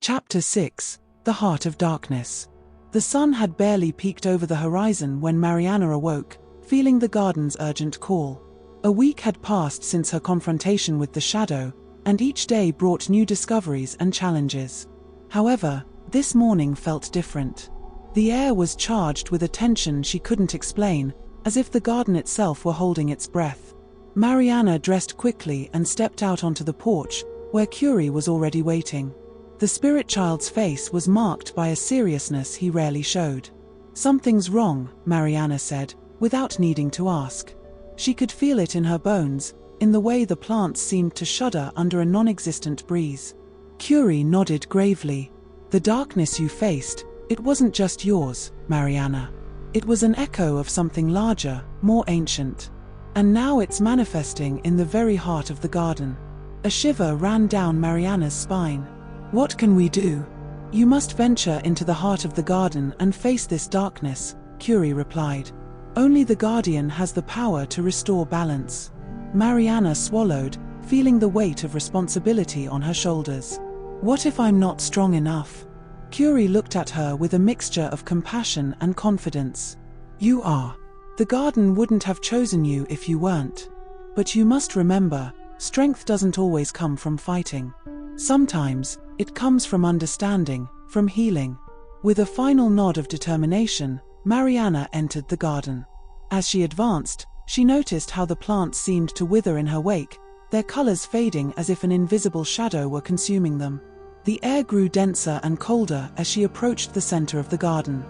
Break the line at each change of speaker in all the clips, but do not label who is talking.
Chapter 6: The Heart of Darkness. The sun had barely peeked over the horizon when Mariana awoke, feeling the garden's urgent call. A week had passed since her confrontation with the shadow, and each day brought new discoveries and challenges. However, this morning felt different. The air was charged with a tension she couldn't explain, as if the garden itself were holding its breath. Mariana dressed quickly and stepped out onto the porch, where Curie was already waiting. The spirit child's face was marked by a seriousness he rarely showed. "Something's wrong," Mariana said, without needing to ask. She could feel it in her bones, in the way the plants seemed to shudder under a non-existent breeze. Curie nodded gravely. "The darkness you faced, it wasn't just yours, Mariana. It was an echo of something larger, more ancient. And now it's manifesting in the very heart of the garden." A shiver ran down Mariana's spine. "What can we do?" "You must venture into the heart of the garden and face this darkness," Curie replied. "Only the Guardian has the power to restore balance." Mariana swallowed, feeling the weight of responsibility on her shoulders. "What if I'm not strong enough?" Curie looked at her with a mixture of compassion and confidence. "You are. The garden wouldn't have chosen you if you weren't. But you must remember, strength doesn't always come from fighting. Sometimes, it comes from understanding, from healing." With a final nod of determination, Mariana entered the garden. As she advanced, she noticed how the plants seemed to wither in her wake, their colors fading as if an invisible shadow were consuming them. The air grew denser and colder as she approached the center of the garden.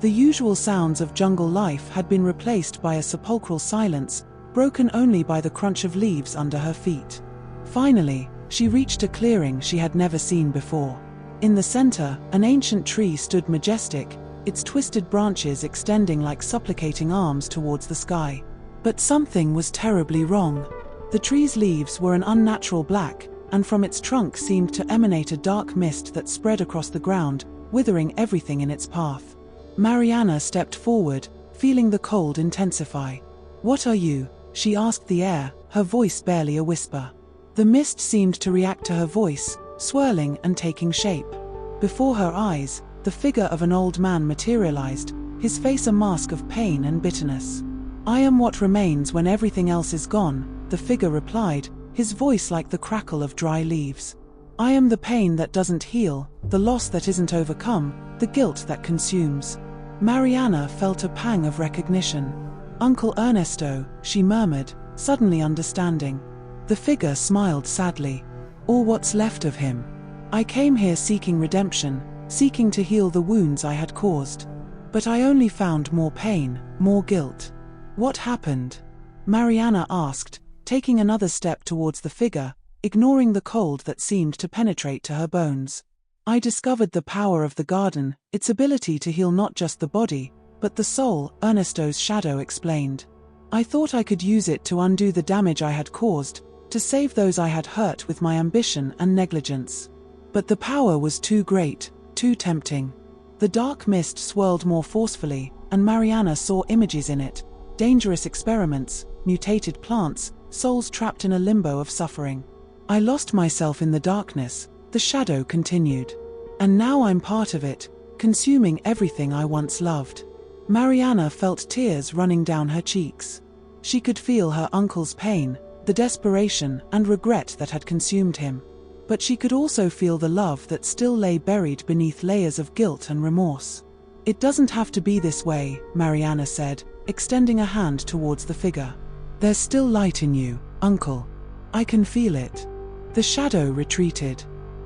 The usual sounds of jungle life had been replaced by a sepulchral silence, broken only by the crunch of leaves under her feet. Finally, she reached a clearing she had never seen before. In the center, an ancient tree stood majestic, its twisted branches extending like supplicating arms towards the sky. But something was terribly wrong. The tree's leaves were an unnatural black, and from its trunk seemed to emanate a dark mist that spread across the ground, withering everything in its path. Mariana stepped forward, feeling the cold intensify. "What are you?" she asked the air, her voice barely a whisper. The mist seemed to react to her voice, swirling and taking shape. Before her eyes, the figure of an old man materialized, his face a mask of pain and bitterness. "I am what remains when everything else is gone," the figure replied, his voice like the crackle of dry leaves. "I am the pain that doesn't heal, the loss that isn't overcome, the guilt that consumes." Mariana felt a pang of recognition. "Uncle Ernesto," she murmured, suddenly understanding. The figure smiled sadly. "Or what's left of him. I came here seeking redemption, seeking to heal the wounds I had caused. But I only found more pain, more guilt." "What happened?" Mariana asked, taking another step towards the figure, ignoring the cold that seemed to penetrate to her bones. "I discovered the power of the garden, its ability to heal not just the body, but the soul," Ernesto's shadow explained. "I thought I could use it to undo the damage I had caused, to save those I had hurt with my ambition and negligence. But the power was too great, too tempting." The dark mist swirled more forcefully, and Mariana saw images in it, dangerous experiments, mutated plants, souls trapped in a limbo of suffering. "I lost myself in the darkness," the shadow continued. "And now I'm part of it, consuming everything I once loved." Mariana felt tears running down her cheeks. She could feel her uncle's pain, the desperation and regret that had consumed him. But she could also feel the love that still lay buried beneath layers of guilt and remorse. "It doesn't have to be this way," Mariana said, extending a hand towards the figure. "There's still light in you, uncle. I can feel it." The shadow retreated.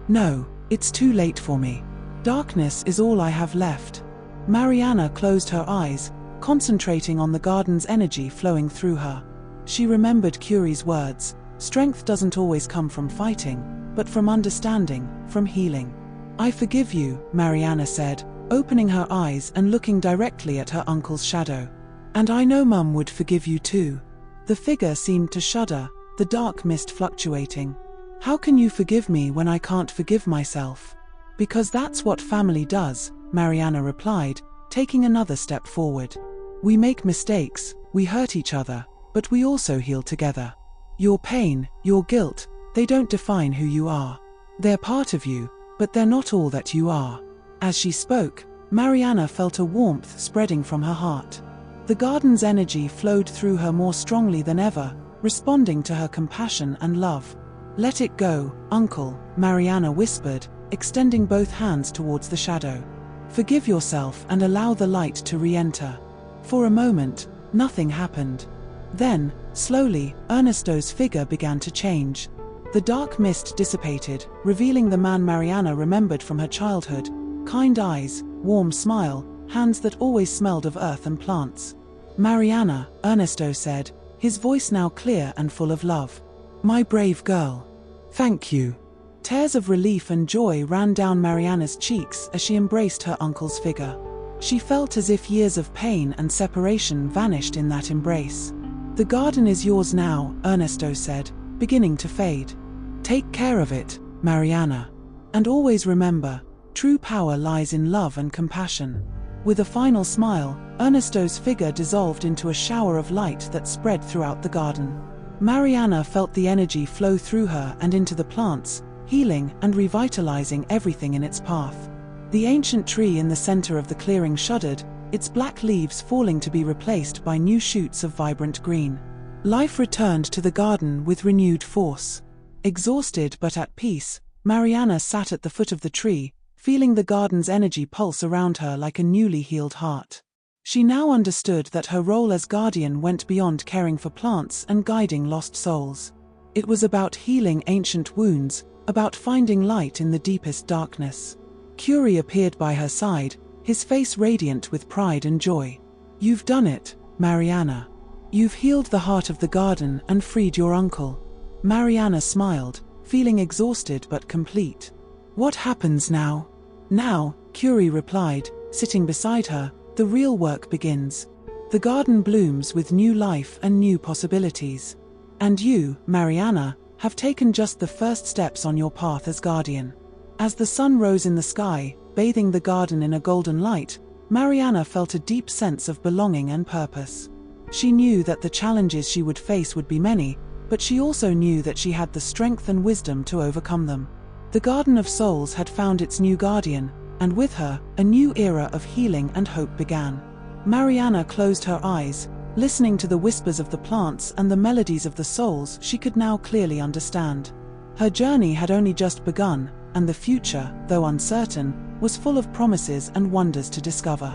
"No, it's too late for me. Darkness is all I have left." Mariana closed her eyes, concentrating on the garden's energy flowing through her. She remembered Curie's words, "Strength doesn't always come from fighting, but from understanding, from healing." "I forgive you," Mariana said, opening her eyes and looking directly at her uncle's shadow. "And I know Mum would forgive you too." The figure seemed to shudder, the dark mist fluctuating. "How can you forgive me when I can't forgive myself?" "Because that's what family does," Mariana replied, taking another step forward. "We make mistakes, we hurt each other, but we also heal together. Your pain, your guilt, they don't define who you are. They're part of you, but they're not all that you are." As she spoke, Mariana felt a warmth spreading from her heart. The garden's energy flowed through her more strongly than ever, responding to her compassion and love. "Let it go, Uncle," Mariana whispered, extending both hands towards the shadow. "Forgive yourself and allow the light to re-enter." For a moment, nothing happened. Then, slowly, Ernesto's figure began to change. The dark mist dissipated, revealing the man Mariana remembered from her childhood: kind eyes, warm smile, hands that always smelled of earth and plants. "Mariana," Ernesto said, his voice now clear and full of love. "My brave girl. Thank you." Tears of relief and joy ran down Mariana's cheeks as she embraced her uncle's figure. She felt as if years of pain and separation vanished in that embrace. "The garden is yours now," Ernesto said, beginning to fade. "Take care of it, Mariana. And always remember, true power lies in love and compassion." With a final smile, Ernesto's figure dissolved into a shower of light that spread throughout the garden. Mariana felt the energy flow through her and into the plants, healing and revitalizing everything in its path. The ancient tree in the center of the clearing shuddered, its black leaves falling to be replaced by new shoots of vibrant green. Life returned to the garden with renewed force. Exhausted but at peace, Mariana sat at the foot of the tree, feeling the garden's energy pulse around her like a newly healed heart. She now understood that her role as guardian went beyond caring for plants and guiding lost souls. It was about healing ancient wounds, about finding light in the deepest darkness. Curie appeared by her side, his face radiant with pride and joy. "You've done it, Mariana. You've healed the heart of the garden and freed your uncle." Mariana smiled, feeling exhausted but complete. "What happens now?" "Now," Curie replied, sitting beside her, "the real work begins. The garden blooms with new life and new possibilities. And you, Mariana, have taken just the first steps on your path as guardian." As the sun rose in the sky, bathing the garden in a golden light, Mariana felt a deep sense of belonging and purpose. She knew that the challenges she would face would be many, but she also knew that she had the strength and wisdom to overcome them. The Garden of Souls had found its new guardian, and with her, a new era of healing and hope began. Mariana closed her eyes, listening to the whispers of the plants and the melodies of the souls she could now clearly understand. Her journey had only just begun, and the future, though uncertain, was full of promises and wonders to discover.